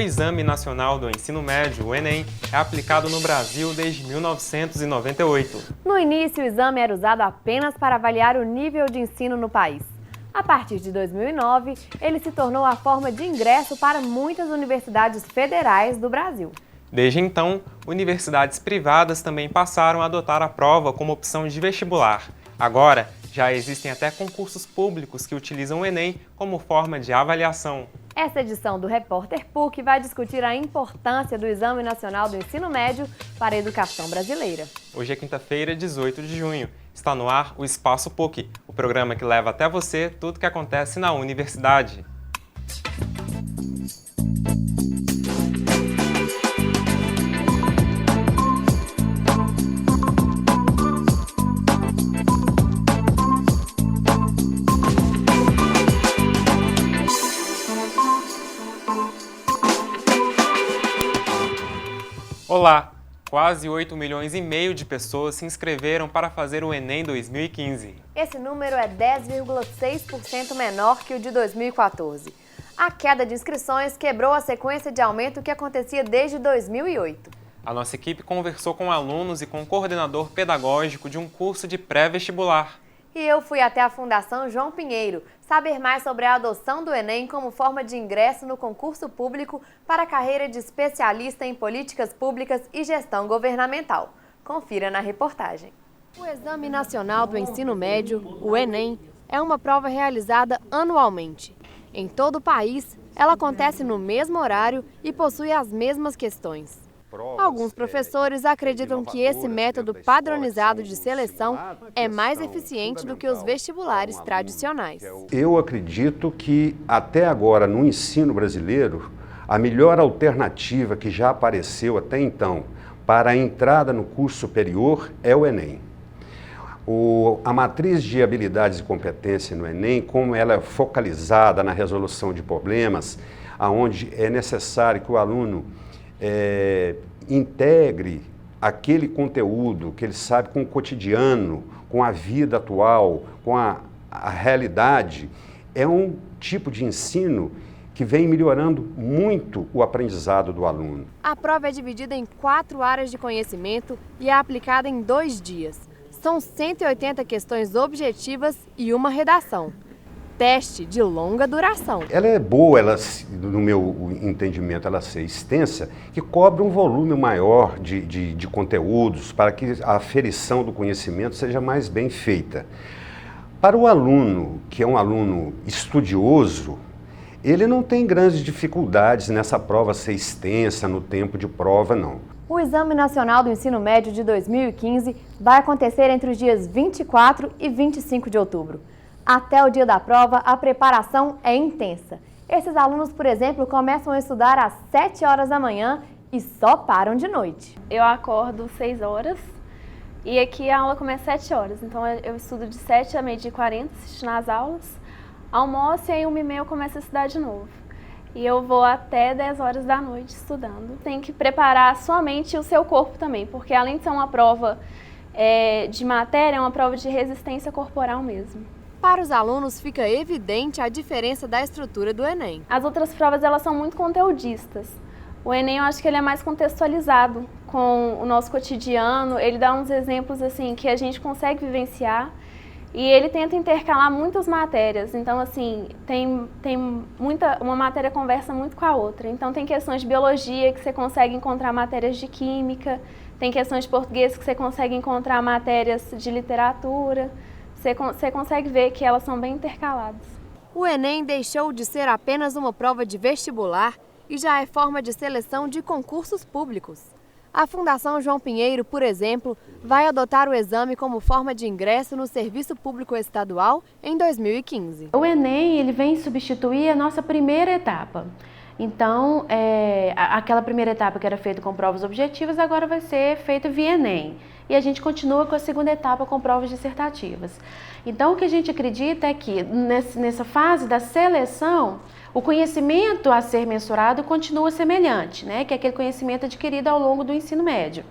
Exame Nacional do Ensino Médio, o Enem, é aplicado no Brasil desde 1998. No início, o exame era usado apenas para avaliar o nível de ensino no país. A partir de 2009, ele se tornou a forma de ingresso para muitas universidades federais do Brasil. Desde então, universidades privadas também passaram a adotar a prova como opção de vestibular. Agora, já existem até concursos públicos que utilizam o Enem como forma de avaliação. Esta edição do Repórter PUC vai discutir a importância do Exame Nacional do Ensino Médio para a educação brasileira. Hoje é quinta-feira, 18 de junho. Está no ar o Espaço PUC, o programa que leva até você tudo o que acontece na universidade. Olá! Quase 8,5 milhões de pessoas se inscreveram para fazer o Enem 2015. Esse número é 10,6% menor que o de 2014. A queda de inscrições quebrou a sequência de aumento que acontecia desde 2008. A nossa equipe conversou com alunos e com o coordenador pedagógico de um curso de pré-vestibular. E eu fui até a Fundação João Pinheiro saber mais sobre a adoção do Enem como forma de ingresso no concurso público para a carreira de especialista em políticas públicas e gestão governamental. Confira na reportagem. O Exame Nacional do Ensino Médio, o Enem, é uma prova realizada anualmente. Em todo o país, ela acontece no mesmo horário e possui as mesmas questões. Alguns professores acreditam que esse método padronizado de seleção é mais eficiente do que os vestibulares tradicionais. Eu acredito que até agora no ensino brasileiro, a melhor alternativa que já apareceu até então para a entrada no curso superior é o Enem. A matriz de habilidades e competência no Enem, como ela é focalizada na resolução de problemas, onde é necessário que o aluno integre aquele conteúdo que ele sabe com o cotidiano, com a vida atual, com a realidade, é um tipo de ensino que vem melhorando muito o aprendizado do aluno. A prova é dividida em 4 áreas de conhecimento e é aplicada em 2 dias. São 180 questões objetivas e uma redação. Teste de longa duração. Ela é boa, no meu entendimento, ela ser extensa, que cobre um volume maior de conteúdos para que a aferição do conhecimento seja mais bem feita. Para o aluno, que é um aluno estudioso, ele não tem grandes dificuldades nessa prova ser extensa, no tempo de prova, não. O Exame Nacional do Ensino Médio de 2015 vai acontecer entre os dias 24 e 25 de outubro. Até o dia da prova, a preparação é intensa. Esses alunos, por exemplo, começam a estudar às 7 horas da manhã e só param de noite. Eu acordo 6 horas e aqui a aula começa às 7 horas. Então eu estudo de 7 a meio-dia e 40, assistindo as aulas, almoço e aí 1h30 eu começo a estudar de novo. E eu vou até 10 horas da noite estudando. Tem que preparar a sua mente e o seu corpo também, porque além de ser uma prova de matéria, é uma prova de resistência corporal mesmo. Para os alunos fica evidente a diferença da estrutura do Enem. As outras provas elas são muito conteudistas. O Enem eu acho que ele é mais contextualizado com o nosso cotidiano, ele dá uns exemplos assim que a gente consegue vivenciar e ele tenta intercalar muitas matérias. Então assim, uma matéria conversa muito com a outra. Então tem questões de biologia que você consegue encontrar matérias de química, tem questões de português que você consegue encontrar matérias de literatura. Você consegue ver que elas são bem intercaladas. O Enem deixou de ser apenas uma prova de vestibular e já é forma de seleção de concursos públicos. A Fundação João Pinheiro, por exemplo, vai adotar o exame como forma de ingresso no Serviço Público Estadual em 2015. O Enem ele vem substituir a nossa primeira etapa. Então, aquela primeira etapa que era feita com provas objetivas, agora vai ser feita via Enem. E a gente continua com a segunda etapa com provas dissertativas. Então, o que a gente acredita é que nessa fase da seleção, o conhecimento a ser mensurado continua semelhante, né? Que é aquele conhecimento adquirido ao longo do ensino médio.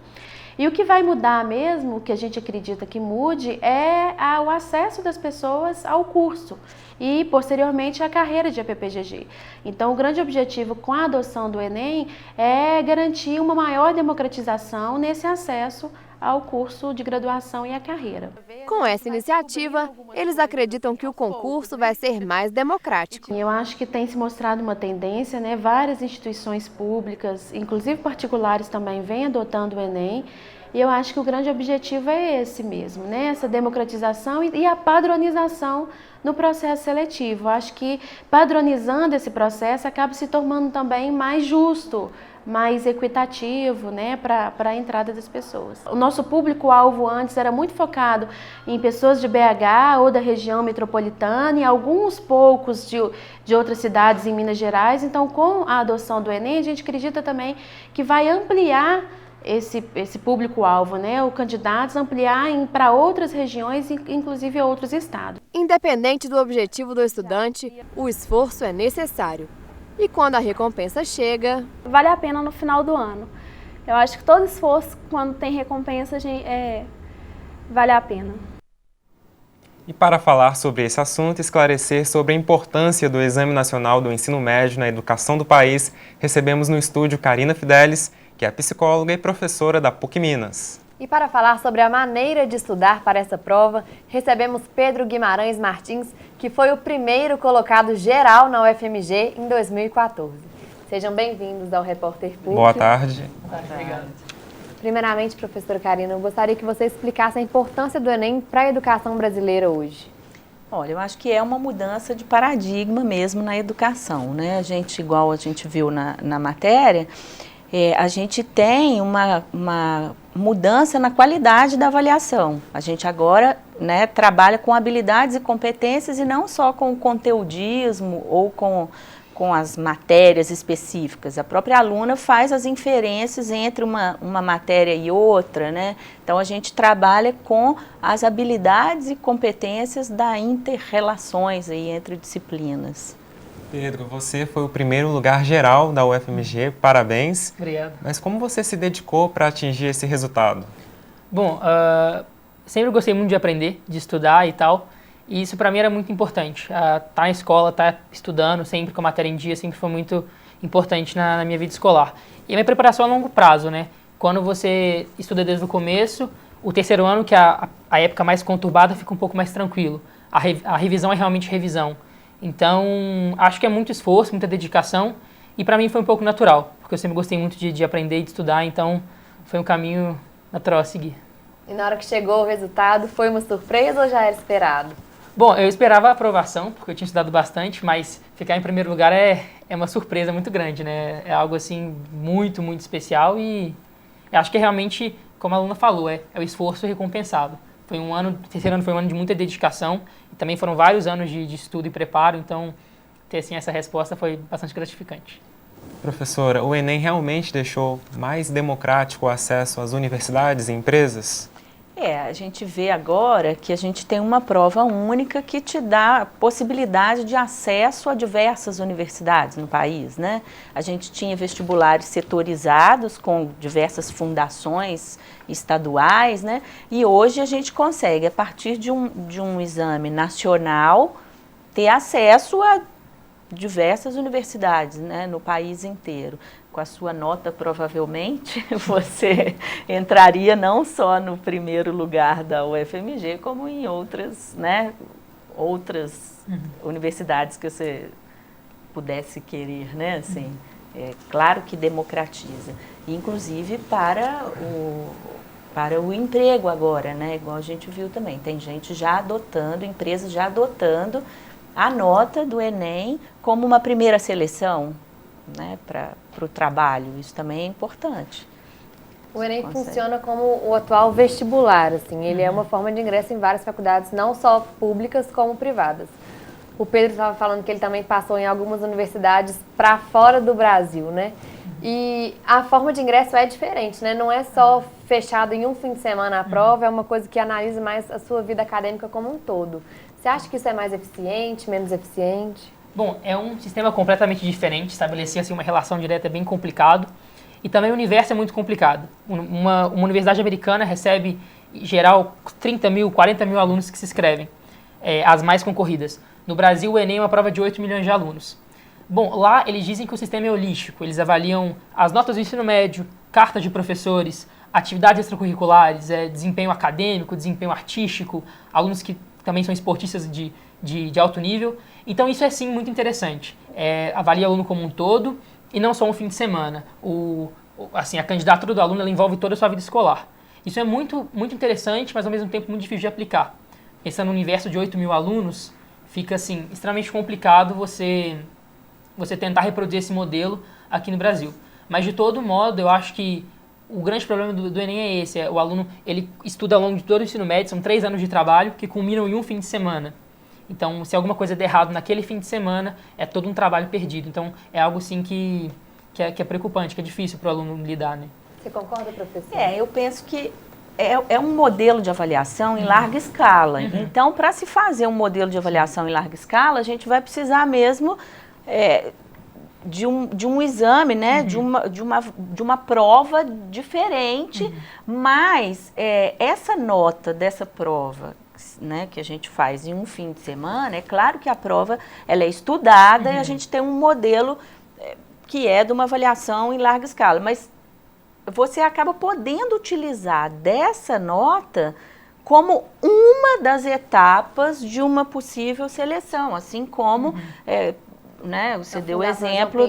E o que vai mudar mesmo, o que a gente acredita que mude, é o acesso das pessoas ao curso e, posteriormente, a carreira de APPGG. Então, o grande objetivo com a adoção do Enem é garantir uma maior democratização nesse acesso ao curso de graduação e à carreira. Com essa iniciativa, eles acreditam que o concurso vai ser mais democrático. Eu acho que tem se mostrado uma tendência, né? Várias instituições públicas, inclusive particulares, também vêm adotando o Enem. E eu acho que o grande objetivo é esse mesmo, né? Essa democratização e a padronização no processo seletivo. Eu acho que padronizando esse processo acaba se tornando também mais justo, mais equitativo, né, para a entrada das pessoas. O nosso público-alvo antes era muito focado em pessoas de BH ou da região metropolitana e alguns poucos de outras cidades em Minas Gerais. Então, com a adoção do Enem, a gente acredita também que vai ampliar esse público-alvo, né, os candidatos ampliar para outras regiões, inclusive outros estados. Independente do objetivo do estudante, o esforço é necessário. E quando a recompensa chega, vale a pena no final do ano. Eu acho que todo esforço, quando tem recompensa, vale a pena. E para falar sobre esse assunto e esclarecer sobre a importância do Exame Nacional do Ensino Médio na educação do país, recebemos no estúdio Karina Fidelis, que é psicóloga e professora da PUC Minas. E para falar sobre a maneira de estudar para essa prova, recebemos Pedro Guimarães Martins, que foi o primeiro colocado geral na UFMG em 2014. Sejam bem-vindos ao Repórter PUC. Boa tarde. Obrigado. Primeiramente, professora Karina, eu gostaria que você explicasse a importância do Enem para a educação brasileira hoje. Olha, eu acho que é uma mudança de paradigma mesmo na educação, né? A gente, igual a gente viu na matéria, a gente tem uma mudança na qualidade da avaliação. A gente agora, né, trabalha com habilidades e competências e não só com o conteudismo ou com as matérias específicas. A própria aluna faz as inferências entre uma matéria e outra, né? Então a gente trabalha com as habilidades e competências da inter-relações aí entre disciplinas. Pedro, você foi o primeiro lugar geral da UFMG, parabéns. Obrigado. Mas como você se dedicou para atingir esse resultado? Bom, sempre gostei muito de aprender, de estudar e tal, e isso para mim era muito importante. Tá na escola, tá estudando, sempre com a matéria em dia, sempre foi muito importante na minha vida escolar. E a minha preparação a longo prazo, né? Quando você estuda desde o começo, o terceiro ano, que é a época mais conturbada, fica um pouco mais tranquilo. A revisão é realmente revisão. Então, acho que é muito esforço, muita dedicação, e para mim foi um pouco natural, porque eu sempre gostei muito de aprender e de estudar, então foi um caminho natural a seguir. E na hora que chegou o resultado, foi uma surpresa ou já era esperado? Bom, eu esperava a aprovação, porque eu tinha estudado bastante, mas ficar em primeiro lugar é uma surpresa muito grande, né? É algo assim muito, muito especial e acho que realmente, como a aluna falou, é o esforço recompensado. Foi o terceiro ano foi um ano de muita dedicação e também foram vários anos de estudo e preparo, então ter assim, essa resposta foi bastante gratificante. Professora, o Enem realmente deixou mais democrático o acesso às universidades e empresas? A gente vê agora que a gente tem uma prova única que te dá a possibilidade de acesso a diversas universidades no país, né? A gente tinha vestibulares setorizados com diversas fundações estaduais, né? E hoje a gente consegue, a partir de um exame nacional, ter acesso a diversas universidades, né, no país inteiro. Com a sua nota, provavelmente, você entraria não só no primeiro lugar da UFMG, como em outras, né, universidades que você pudesse querer, né, assim. É claro que democratiza, inclusive para o emprego agora, né, igual a gente viu também. Tem gente já adotando, empresas já adotando a nota do Enem como uma primeira seleção, né, para o trabalho. Isso também é importante. O Enem funciona como o atual vestibular, assim. Ele é uma forma de ingresso em várias faculdades, não só públicas como privadas. O Pedro estava falando que ele também passou em algumas universidades para fora do Brasil, né? E a forma de ingresso é diferente, né? Não é só fechado em um fim de semana a prova, é uma coisa que analisa mais a sua vida acadêmica como um todo. Você acha que isso é mais eficiente, menos eficiente? Bom, é um sistema completamente diferente, estabelecer assim, uma relação direta é bem complicado. E também o universo é muito complicado. Uma universidade americana recebe, em geral, 30 mil, 40 mil alunos que se inscrevem, as mais concorridas. No Brasil, o Enem é uma prova de 8 milhões de alunos. Bom, lá eles dizem que o sistema é holístico, eles avaliam as notas do ensino médio, cartas de professores, atividades extracurriculares, desempenho acadêmico, desempenho artístico, alunos que também são esportistas de alto nível. Então isso é sim muito interessante. Avalia o aluno como um todo e não só um fim de semana. Assim, a candidatura do aluno ela envolve toda a sua vida escolar. Isso é muito, muito interessante, mas ao mesmo tempo muito difícil de aplicar. Pensando no universo de 8 mil alunos, fica assim, extremamente complicado você tentar reproduzir esse modelo aqui no Brasil. Mas de todo modo, eu acho que o grande problema do Enem é esse, o aluno ele estuda ao longo de todo o ensino médio, são 3 anos de trabalho que culminam em um fim de semana. Então, se alguma coisa der errado naquele fim de semana, é todo um trabalho perdido. Então, é algo sim que é preocupante, que é difícil para o aluno lidar, né? Você concorda, professor? Eu penso que é um modelo de avaliação em larga escala. Então, para se fazer um modelo de avaliação em larga escala, a gente vai precisar mesmo de um exame, né? de uma prova diferente, mas essa nota dessa prova, né, que a gente faz em um fim de semana, é claro que a prova ela é estudada e a gente tem um modelo que é de uma avaliação em larga escala, mas você acaba podendo utilizar dessa nota como uma das etapas de uma possível seleção, assim como né, você deu o exemplo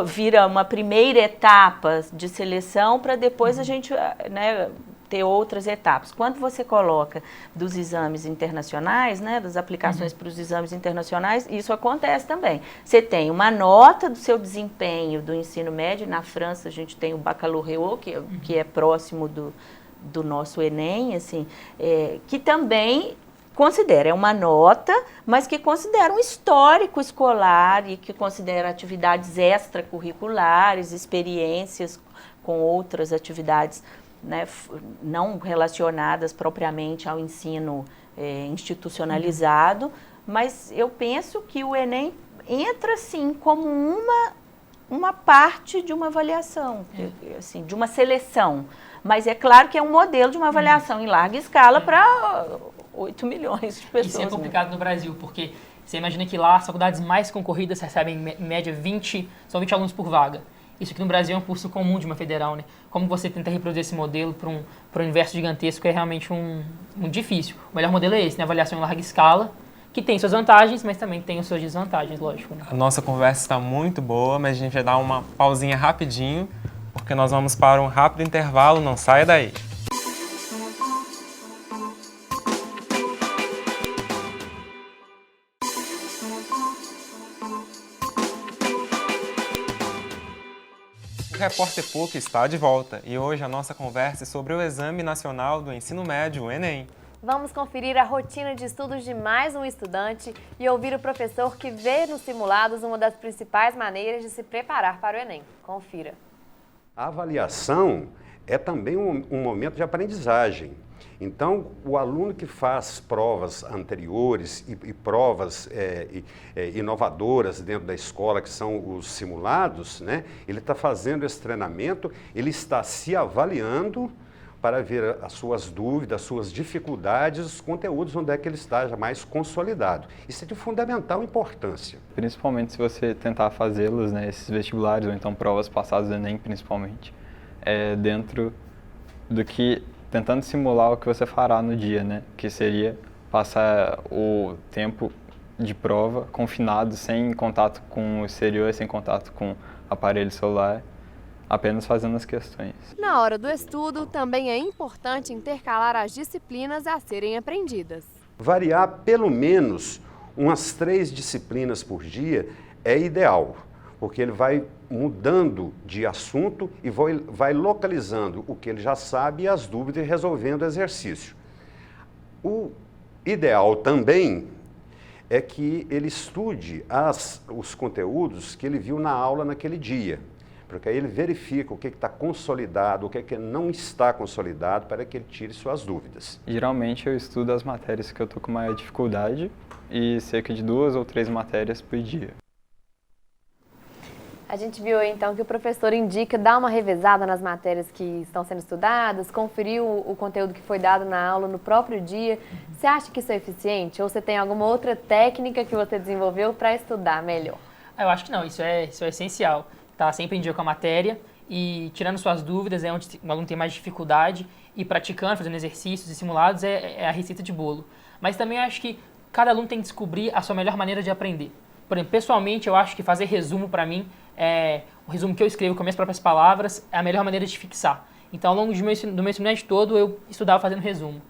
vira uma primeira etapa de seleção para depois a gente, né, ter outras etapas. Quando você coloca dos exames internacionais, né, das aplicações para os exames internacionais, isso acontece também. Você tem uma nota do seu desempenho do ensino médio, na França a gente tem o baccalauréat, que é próximo do nosso Enem, assim, que também é uma nota, mas que considera um histórico escolar e que considera atividades extracurriculares, experiências com outras atividades, né, não relacionadas propriamente ao ensino institucionalizado, mas eu penso que o Enem entra, sim, como uma parte de uma avaliação, assim, de uma seleção. Mas é claro que é um modelo de uma avaliação em larga escala para 8 milhões de pessoas. Isso é complicado no Brasil, porque você imagina que lá as faculdades mais concorridas recebem, em média, 20 alunos por vaga. Isso aqui no Brasil é um curso comum de uma federal, né? Como você tenta reproduzir esse modelo para um universo gigantesco é realmente muito difícil. O melhor modelo é esse, né? Avaliação em larga escala, que tem suas vantagens, mas também tem as suas desvantagens, lógico. Né? A nossa conversa está muito boa, mas a gente vai dar uma pausinha rapidinho, porque nós vamos para um rápido intervalo, não saia daí. O Repórter PUC está de volta e hoje a nossa conversa é sobre o Exame Nacional do Ensino Médio, o Enem. Vamos conferir a rotina de estudos de mais um estudante e ouvir o professor que vê nos simulados uma das principais maneiras de se preparar para o Enem. Confira. A avaliação é também um momento de aprendizagem. Então, o aluno que faz provas anteriores e provas inovadoras dentro da escola, que são os simulados, né, ele está fazendo esse treinamento, ele está se avaliando para ver as suas dúvidas, as suas dificuldades, os conteúdos onde é que ele está já mais consolidado. Isso é de fundamental importância. Principalmente se você tentar fazê-los, né, esses vestibulares ou então provas passadas do Enem, principalmente, dentro do que, tentando simular o que você fará no dia, né, que seria passar o tempo de prova confinado, sem contato com o exterior, sem contato com aparelho celular, apenas fazendo as questões. Na hora do estudo, também é importante intercalar as disciplinas a serem aprendidas. Variar pelo menos umas 3 disciplinas por dia é ideal, porque ele vai mudando de assunto e vai localizando o que ele já sabe e as dúvidas e resolvendo o exercício. O ideal também é que ele estude os conteúdos que ele viu na aula naquele dia, porque aí ele verifica o que está consolidado, o que não está consolidado, para que ele tire suas dúvidas. Geralmente eu estudo as matérias que eu estou com maior dificuldade e cerca de 2 ou 3 matérias por dia. A gente viu aí, então, que o professor indica dar uma revezada nas matérias que estão sendo estudadas, conferir o conteúdo que foi dado na aula no próprio dia. Você acha que isso é eficiente? Ou você tem alguma outra técnica que você desenvolveu para estudar melhor? Eu acho que não, isso é essencial. Tá sempre em dia com a matéria e tirando suas dúvidas é onde o aluno tem mais dificuldade e praticando, fazendo exercícios e simulados é a receita de bolo. Mas também eu acho que cada aluno tem que descobrir a sua melhor maneira de aprender. Por exemplo, pessoalmente, eu acho que fazer resumo para mim, o resumo que eu escrevo com minhas próprias palavras, é a melhor maneira de fixar. Então, ao longo do meu ensino médio todo, eu estudava fazendo resumo.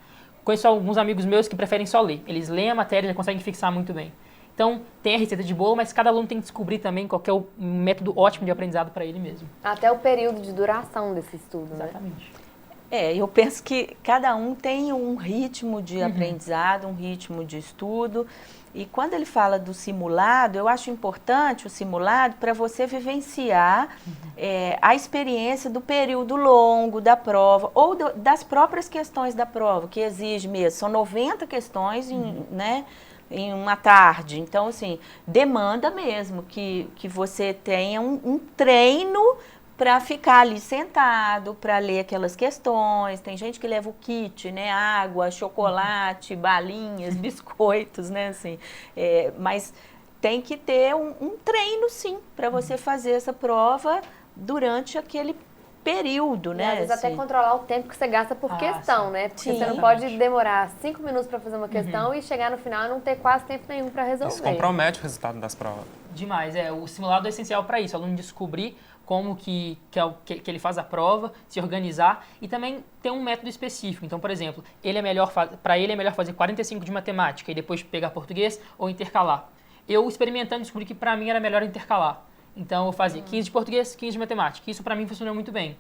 Conheço alguns amigos meus que preferem só ler. Eles leem a matéria e já conseguem fixar muito bem. Então, tem a receita de bolo, mas cada aluno tem que descobrir também qual que é o método ótimo de aprendizado para ele mesmo. Até o período de duração desse estudo, né? Exatamente. Eu penso que cada um tem um ritmo de aprendizado, um ritmo de estudo. E quando ele fala do simulado, eu acho importante o simulado para você vivenciar a experiência do período longo da prova ou das próprias questões da prova, que exige mesmo. São 90 questões em uma tarde. Então, assim, demanda mesmo que você tenha um treino para ficar ali sentado, para ler aquelas questões. Tem gente que leva o kit, né? Água, chocolate, balinhas, biscoitos, né? Assim, mas tem que ter um treino, sim, para você fazer essa prova durante aquele período, né? E às vezes até controlar o tempo que você gasta por questão, sim. né? Porque Sim. você não pode demorar 5 minutos para fazer uma questão e chegar no final e não ter quase tempo nenhum para resolver. Isso compromete o resultado das provas. Demais, o simulado é essencial para isso, o aluno descobrir como que ele faz a prova, se organizar e também ter um método específico. Então, por exemplo, para ele é melhor fazer 45 de matemática e depois pegar português ou intercalar. Eu, experimentando, descobri que para mim era melhor intercalar. Então, eu fazia 15 de português, 15 de matemática. Isso para mim funcionou muito bem.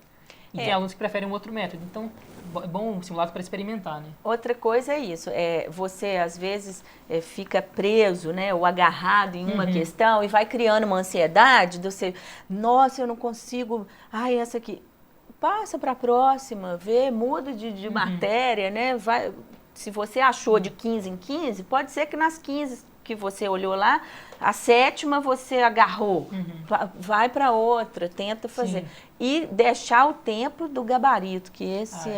E tem alunos que preferem um outro método. Então, é bom o simulado para experimentar, né? Outra coisa é isso, você às vezes fica preso, né, ou agarrado em uma questão e vai criando uma ansiedade de você, nossa, eu não consigo, essa aqui, passa para a próxima, muda de matéria, né, se você achou de 15 em 15, pode ser que nas 15 que você olhou lá, a 7ª você agarrou, vai para outra, tenta fazer. Sim. E deixar o tempo do gabarito, que esse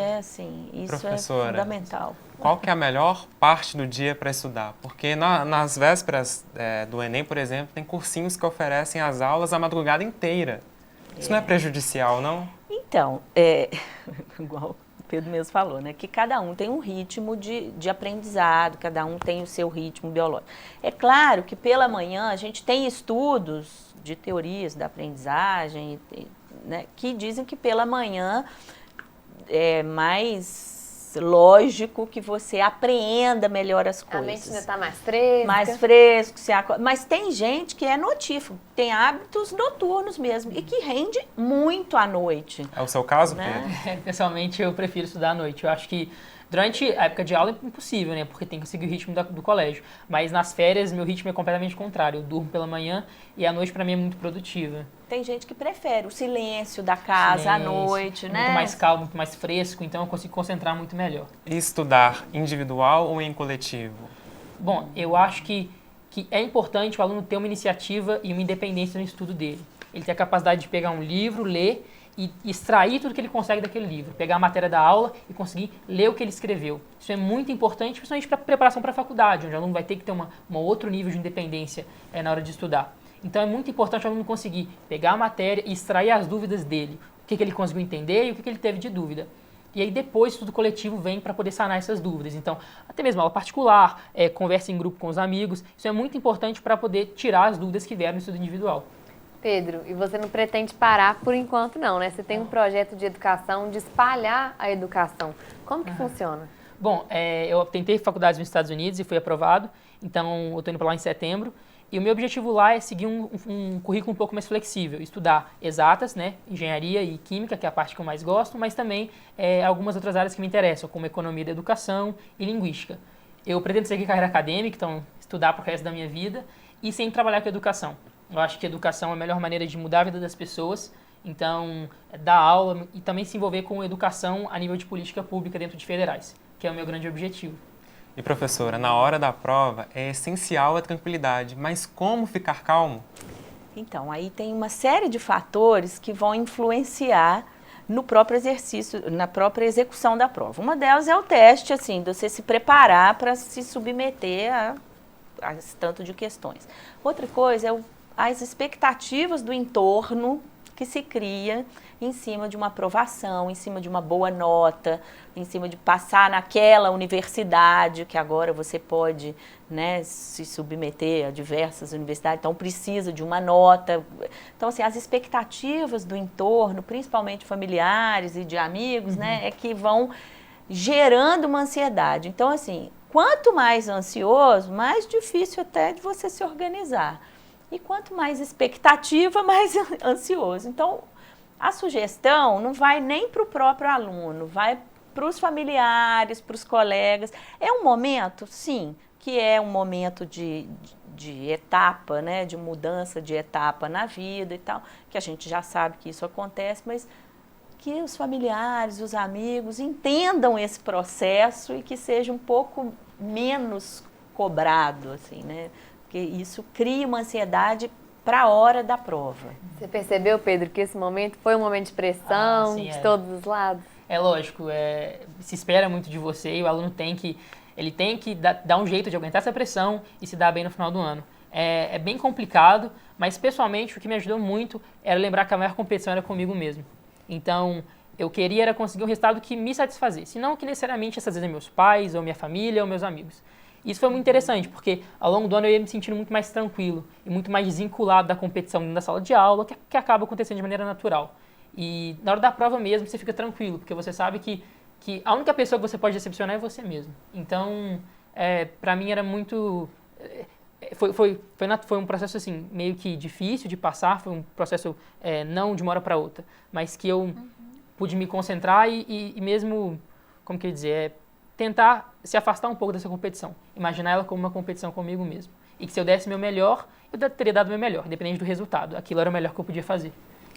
isso é fundamental. Qual que é a melhor parte do dia para estudar? Porque nas vésperas do Enem, por exemplo, tem cursinhos que oferecem as aulas a madrugada inteira. Isso não é prejudicial, não? Então, igual o Pedro mesmo falou, né? Que cada um tem um ritmo de aprendizado, cada um tem o seu ritmo biológico. É claro que pela manhã a gente tem estudos de teorias da aprendizagem, né, que dizem que pela manhã é mais lógico que você apreenda melhor as coisas. A mente ainda está mais fresca. Mais fresco. Mas tem gente que é notívago, tem hábitos noturnos mesmo e que rende muito à noite. É o seu caso, né? Pedro? Pessoalmente, eu prefiro estudar à noite. Eu acho que durante a época de aula é impossível, né? Porque tem que seguir o ritmo do colégio. Mas nas férias, meu ritmo é completamente contrário. Eu durmo pela manhã e a noite, para mim, é muito produtiva. Tem gente que prefere o silêncio da casa à noite, né? Muito mais calmo, muito mais fresco, então eu consigo concentrar muito melhor. E estudar individual ou em coletivo? Bom, eu acho que é importante o aluno ter uma iniciativa e uma independência no estudo dele. Ele tem a capacidade de pegar um livro, ler e extrair tudo que ele consegue daquele livro. Pegar a matéria da aula e conseguir ler o que ele escreveu. Isso é muito importante, principalmente para a preparação para a faculdade, onde o aluno vai ter que ter um outro nível de independência na hora de estudar. Então é muito importante o aluno conseguir pegar a matéria e extrair as dúvidas dele. O que ele conseguiu entender e o que ele teve de dúvida. E aí depois o estudo coletivo vem para poder sanar essas dúvidas. Então, até mesmo aula particular, conversa em grupo com os amigos. Isso é muito importante para poder tirar as dúvidas que vieram no estudo individual. Pedro, e você não pretende parar por enquanto não, né? Você tem um projeto de educação, de espalhar a educação. Como que funciona? Bom, eu tentei faculdades nos Estados Unidos e fui aprovado. Então, eu estou indo para lá em setembro. E o meu objetivo lá é seguir um currículo um pouco mais flexível, estudar exatas, né, engenharia e química, que é a parte que eu mais gosto, mas também algumas outras áreas que me interessam, como economia da educação e linguística. Eu pretendo seguir carreira acadêmica, então estudar para o resto da minha vida e sempre trabalhar com educação. Eu acho que a educação é a melhor maneira de mudar a vida das pessoas, então dar aula e também se envolver com educação a nível de política pública dentro de federais, que é o meu grande objetivo. E professora, na hora da prova é essencial a tranquilidade, mas como ficar calmo? Então, aí tem uma série de fatores que vão influenciar no próprio exercício, na própria execução da prova. Uma delas é o teste, assim, de você se preparar para se submeter a esse tanto de questões. Outra coisa é as expectativas do entorno que se cria em cima de uma aprovação, em cima de uma boa nota, em cima de passar naquela universidade, que agora você pode, né, se submeter a diversas universidades, então precisa de uma nota. Então, assim, as expectativas do entorno, principalmente familiares e de amigos, né, é que vão gerando uma ansiedade. Então, assim, quanto mais ansioso, mais difícil até de você se organizar. E quanto mais expectativa, mais ansioso. Então, a sugestão não vai nem para o próprio aluno, vai para os familiares, para os colegas. É um momento, sim, que é um momento de etapa, né, de mudança de etapa na vida e tal, que a gente já sabe que isso acontece, mas que os familiares, os amigos entendam esse processo e que seja um pouco menos cobrado, assim, né? Porque isso cria uma ansiedade para a hora da prova. Você percebeu, Pedro, que esse momento foi um momento de pressão sim, de todos os lados? É lógico, se espera muito de você e o aluno tem que dar um jeito de aguentar essa pressão e se dar bem no final do ano. É bem complicado, mas pessoalmente o que me ajudou muito era lembrar que a maior competição era comigo mesmo. Então, eu queria era conseguir um resultado que me satisfazesse, não que necessariamente essas vezes meus pais, ou minha família, ou meus amigos. Isso foi muito interessante, porque ao longo do ano eu ia me sentindo muito mais tranquilo e muito mais desvinculado da competição dentro da sala de aula, que acaba acontecendo de maneira natural. E na hora da prova mesmo você fica tranquilo, porque você sabe que a única pessoa que você pode decepcionar é você mesmo. Então, para mim era muito... Foi um processo assim, meio que difícil de passar, foi um processo não de uma hora para outra, mas que eu pude me concentrar e mesmo, como que eu ia dizer, tentar se afastar um pouco dessa competição, imaginar ela como uma competição comigo mesmo. E que se eu desse meu melhor, eu teria dado meu melhor, independente do resultado. Aquilo era o melhor que eu podia fazer.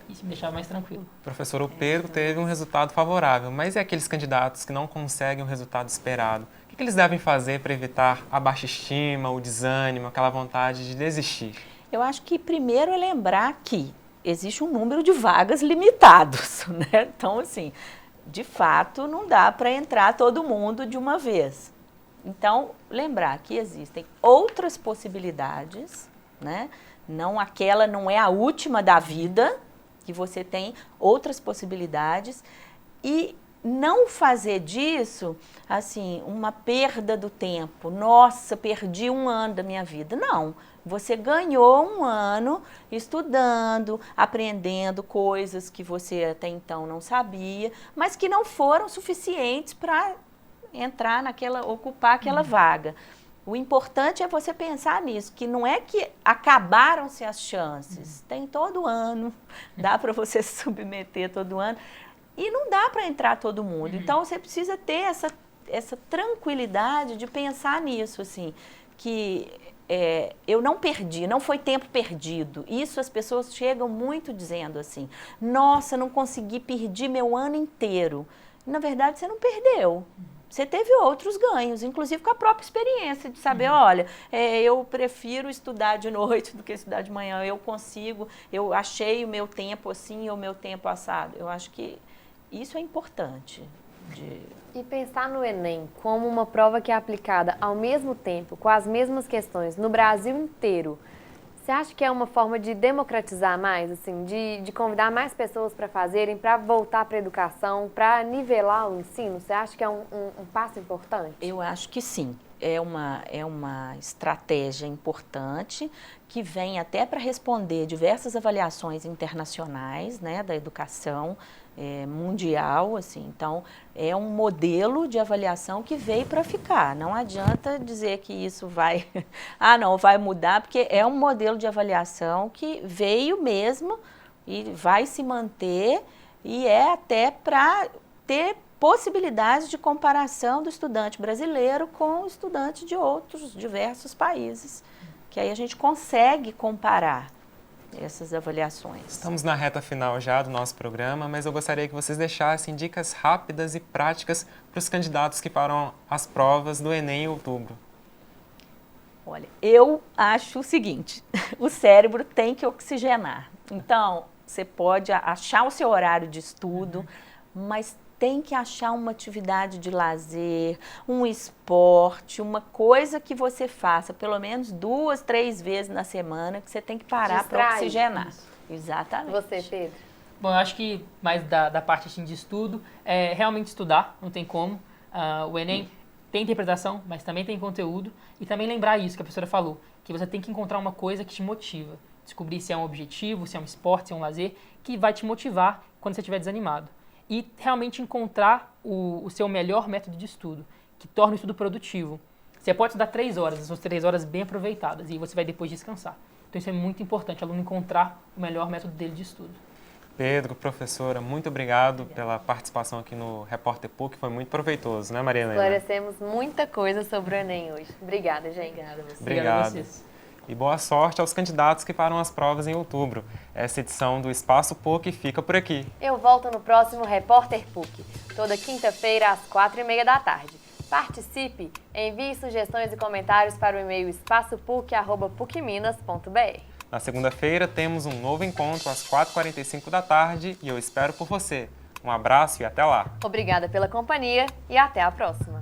Isso me deixava mais tranquilo. Professor, o Pedro teve um resultado favorável, mas e aqueles candidatos que não conseguem o resultado esperado? O que eles devem fazer para evitar a baixa estima, o desânimo, aquela vontade de desistir? Eu acho que primeiro é lembrar que existe um número de vagas limitados, né? Então, assim, de fato, não dá para entrar todo mundo de uma vez. Então, lembrar que existem outras possibilidades, né? Aquela não é a última da vida, que você tem outras possibilidades e não fazer disso, assim, uma perda do tempo. Nossa, perdi um ano da minha vida. Não, você ganhou um ano estudando, aprendendo coisas que você até então não sabia, mas que não foram suficientes para ocupar aquela vaga. O importante é você pensar nisso, que não é que acabaram-se as chances. Tem todo ano, dá para você se submeter todo ano. E não dá para entrar todo mundo. Então, você precisa ter essa tranquilidade de pensar nisso, assim, que eu não perdi, não foi tempo perdido. Isso as pessoas chegam muito dizendo assim, nossa, não consegui, perdi meu ano inteiro. Na verdade, você não perdeu. Você teve outros ganhos, inclusive com a própria experiência de saber, olha, eu prefiro estudar de noite do que estudar de manhã, eu achei o meu tempo assim ou o meu tempo assado. Eu acho que isso é importante. E pensar no Enem como uma prova que é aplicada ao mesmo tempo, com as mesmas questões, no Brasil inteiro, você acha que é uma forma de democratizar mais, assim, de convidar mais pessoas para fazerem, para voltar para a educação, para nivelar o ensino? Você acha que é um passo importante? Eu acho que sim. É uma estratégia importante que vem até para responder diversas avaliações internacionais, né, da educação mundial, assim. Então, é um modelo de avaliação que veio para ficar. Não adianta dizer que isso vai, não vai mudar, porque é um modelo de avaliação que veio mesmo e vai se manter e é até para ter possibilidades de comparação do estudante brasileiro com o estudante de outros diversos países, que aí a gente consegue comparar essas avaliações. Estamos na reta final já do nosso programa, mas eu gostaria que vocês deixassem dicas rápidas e práticas para os candidatos que farão as provas do Enem em outubro. Olha, eu acho o seguinte, o cérebro tem que oxigenar. Então, você pode achar o seu horário de estudo, mas tem que achar uma atividade de lazer, um esporte, uma coisa que você faça pelo menos 2, 3 vezes na semana, que você tem que parar para oxigenar. Exatamente. Você, Pedro? Bom, eu acho que mais da parte assim, de estudo, é realmente estudar, não tem como. O Enem tem interpretação, mas também tem conteúdo. E também lembrar isso que a professora falou, que você tem que encontrar uma coisa que te motiva. Descobrir se é um objetivo, se é um esporte, se é um lazer, que vai te motivar quando você estiver desanimado. E realmente encontrar o seu melhor método de estudo, que torne o estudo produtivo. Você pode estudar 3 horas, as suas 3 horas bem aproveitadas, e você vai depois descansar. Então isso é muito importante, o aluno encontrar o melhor método dele de estudo. Pedro, professora, muito obrigado pela participação aqui no Repórter PUC, foi muito proveitoso, né, Maria Helena? Esclarecemos muita coisa sobre o Enem hoje. Obrigada, gente. Obrigada a vocês. Obrigado a vocês. E boa sorte aos candidatos que farão as provas em outubro. Essa edição do Espaço PUC fica por aqui. Eu volto no próximo Repórter PUC, toda quinta-feira às 4h30 da tarde. Participe! Envie sugestões e comentários para o e-mail espaçopuc@pucminas.br. Na segunda-feira temos um novo encontro às 4h45 da tarde e eu espero por você. Um abraço e até lá! Obrigada pela companhia e até a próxima!